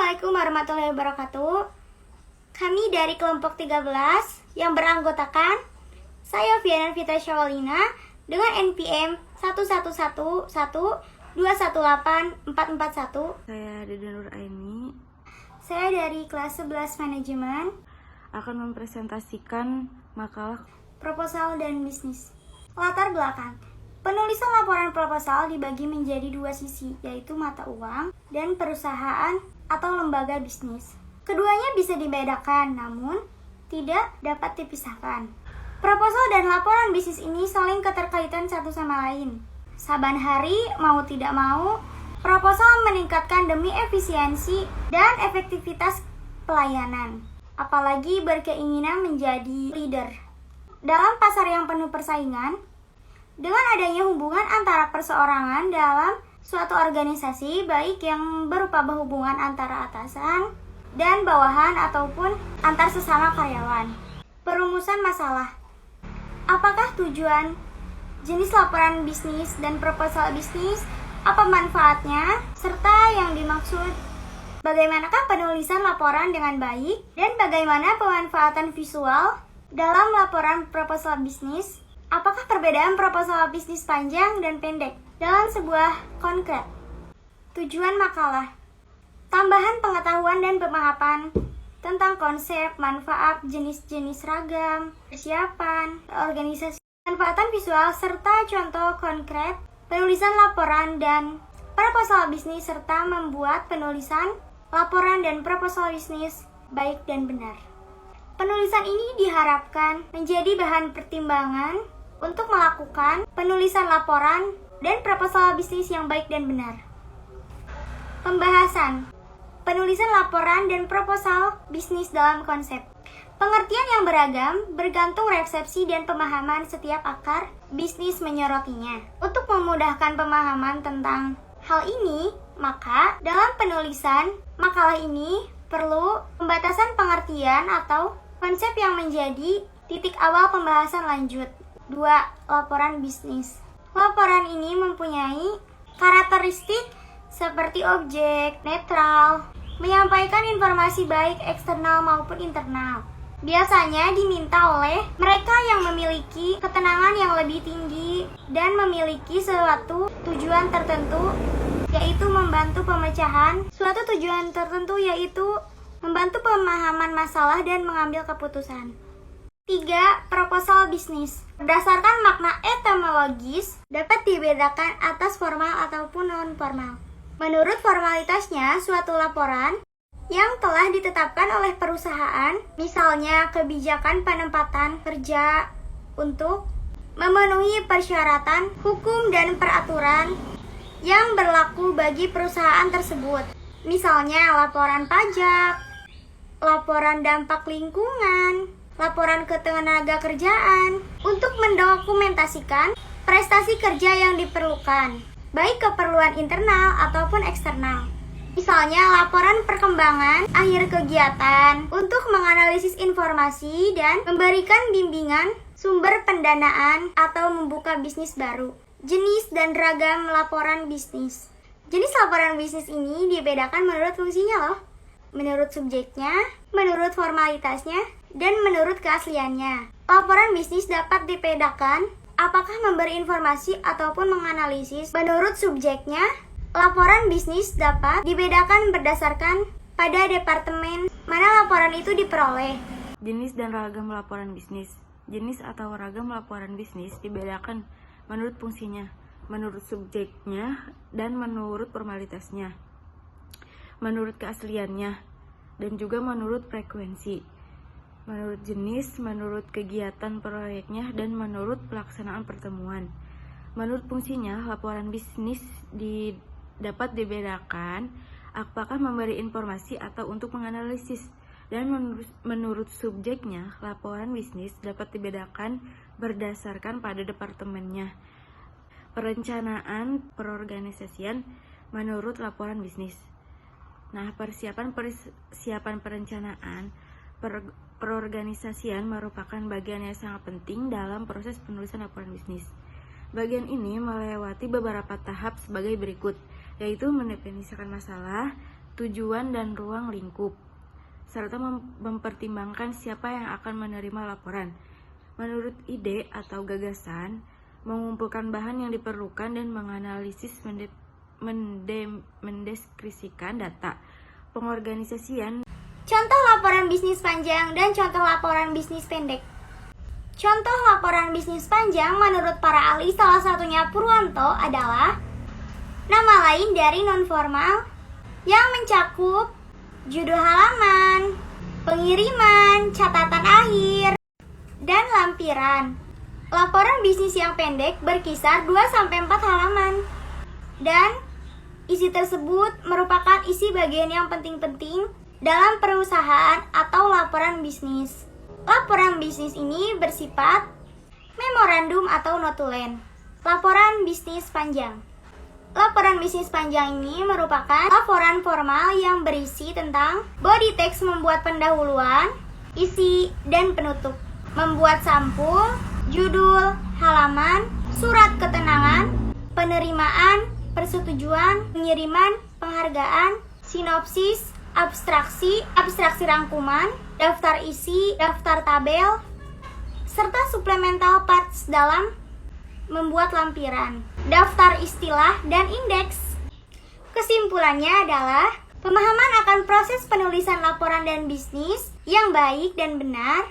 Assalamualaikum warahmatullahi wabarakatuh. Kami dari kelompok 13 yang beranggotakan saya Viana Fitra Syawalina dengan NPM 11112184441. Saya Dede Nur Aini Saya dari kelas 11 manajemen, akan mempresentasikan makalah proposal dan bisnis. Latar belakang. Penulisan laporan proposal dibagi menjadi dua sisi, yaitu mata uang dan perusahaan atau lembaga bisnis. Keduanya bisa dibedakan, namun tidak dapat dipisahkan. Proposal dan laporan bisnis ini saling keterkaitan satu sama lain. Saban hari, mau tidak mau, proposal meningkatkan demi efisiensi dan efektivitas pelayanan. Apalagi berkeinginan menjadi leader. Dalam pasar yang penuh persaingan, dengan adanya hubungan antara perseorangan dalam suatu organisasi, baik yang berupa hubungan antara atasan dan bawahan ataupun antar sesama karyawan. Perumusan masalah. Apakah tujuan jenis laporan bisnis dan proposal bisnis? Apa manfaatnya? Serta yang dimaksud, bagaimanakah penulisan laporan dengan baik? Dan bagaimana pemanfaatan visual dalam laporan proposal bisnis? Apakah perbedaan proposal bisnis panjang dan pendek dalam sebuah konkret? Tujuan makalah. Tambahan pengetahuan dan pemahaman tentang konsep, manfaat, jenis-jenis ragam, persiapan, organisasi, manfaatan visual, serta contoh konkret, penulisan laporan dan proposal bisnis, serta membuat penulisan laporan dan proposal bisnis baik dan benar. Penulisan ini diharapkan menjadi bahan pertimbangan untuk melakukan penulisan laporan dan proposal bisnis yang baik dan benar. Pembahasan. Penulisan laporan dan proposal bisnis dalam konsep. Pengertian yang beragam bergantung resepsi dan pemahaman setiap akar bisnis menyorotinya. Untuk memudahkan pemahaman tentang hal ini, maka dalam penulisan makalah ini perlu pembatasan pengertian atau konsep yang menjadi titik awal pembahasan lanjut. 2. Laporan bisnis. Laporan ini mempunyai karakteristik seperti objek, netral, menyampaikan informasi baik eksternal maupun internal. Biasanya diminta oleh mereka yang memiliki ketenangan yang lebih tinggi dan memiliki suatu tujuan tertentu, yaitu membantu pemecahan suatu tujuan tertentu, yaitu membantu pemahaman masalah dan mengambil keputusan. 3. Proposal bisnis. Berdasarkan makna etimologis, dapat dibedakan atas formal ataupun non-formal. Menurut formalitasnya, suatu laporan yang telah ditetapkan oleh perusahaan, misalnya kebijakan penempatan kerja untuk memenuhi persyaratan hukum dan peraturan yang berlaku bagi perusahaan tersebut. Misalnya laporan pajak, laporan dampak lingkungan, laporan ketenaga kerjaan, untuk mendokumentasikan prestasi kerja yang diperlukan, baik keperluan internal ataupun eksternal. Misalnya laporan perkembangan akhir kegiatan untuk menganalisis informasi dan memberikan bimbingan sumber pendanaan atau membuka bisnis baru. Jenis dan ragam laporan bisnis. Jenis laporan bisnis ini dibedakan menurut fungsinya loh, menurut subjeknya, menurut formalitasnya, dan menurut keasliannya. Laporan bisnis dapat dibedakan apakah memberi informasi ataupun menganalisis. Menurut subjeknya, laporan bisnis dapat dibedakan berdasarkan pada departemen mana laporan itu diperoleh. jenis dan ragam laporan bisnis. Jenis atau ragam laporan bisnis dibedakan menurut fungsinya, menurut subjeknya, dan menurut formalitasnya, menurut keasliannya, dan juga menurut frekuensi. Menurut jenis, menurut kegiatan proyeknya, dan menurut pelaksanaan pertemuan. Menurut fungsinya, laporan bisnis dapat dibedakan apakah memberi informasi atau untuk menganalisis. Dan menurut subjeknya, laporan bisnis dapat dibedakan berdasarkan pada departemennya. Perencanaan perorganisasian menurut laporan bisnis. Nah, persiapan perencanaan perorganisasian merupakan bagian yang sangat penting dalam proses penulisan laporan bisnis. Bagian ini melewati beberapa tahap sebagai berikut, yaitu mendefinisikan masalah, tujuan dan ruang lingkup, serta mempertimbangkan siapa yang akan menerima laporan. Menurut ide atau gagasan, mengumpulkan bahan yang diperlukan dan menganalisis mendeskripsikan data. Pengorganisasian. Contoh laporan bisnis panjang dan contoh laporan bisnis pendek. Contoh laporan bisnis panjang menurut para ahli, salah satunya Purwanto, adalah nama lain dari non-formal yang mencakup judul halaman, pengiriman, catatan akhir, dan lampiran. Laporan bisnis yang pendek berkisar 2-4 halaman, dan isi tersebut merupakan isi bagian yang penting-penting dalam perusahaan atau laporan bisnis. Laporan bisnis ini bersifat memorandum atau notulen. Laporan bisnis panjang. Laporan bisnis panjang ini merupakan laporan formal yang berisi tentang body text, membuat pendahuluan, isi, dan penutup, membuat sampul, judul, halaman, surat keterangan, penerimaan, persetujuan, pengiriman, penghargaan, sinopsis, abstraksi rangkuman, daftar isi, daftar tabel, serta supplemental parts dalam membuat lampiran, daftar istilah, dan indeks. Kesimpulannya adalah pemahaman akan proses penulisan laporan dan bisnis yang baik dan benar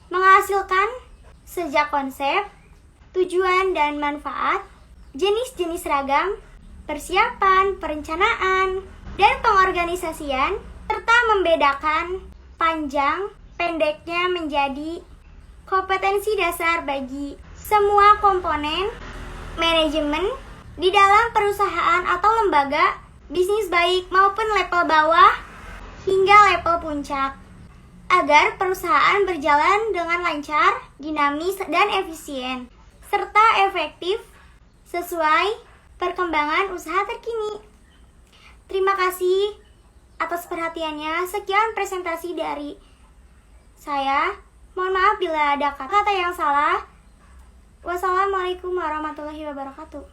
menghasilkan sejak konsep, tujuan dan manfaat, jenis-jenis ragam, persiapan, perencanaan, dan pengorganisasian, serta membedakan panjang, pendeknya menjadi kompetensi dasar bagi semua komponen manajemen di dalam perusahaan atau lembaga bisnis, baik maupun level bawah hingga level puncak, agar perusahaan berjalan dengan lancar, dinamis, dan efisien, serta efektif sesuai perkembangan usaha terkini. Terima kasih atas perhatiannya. Sekian presentasi dari saya. Mohon maaf bila ada kata-kata yang salah. Wassalamualaikum warahmatullahi wabarakatuh.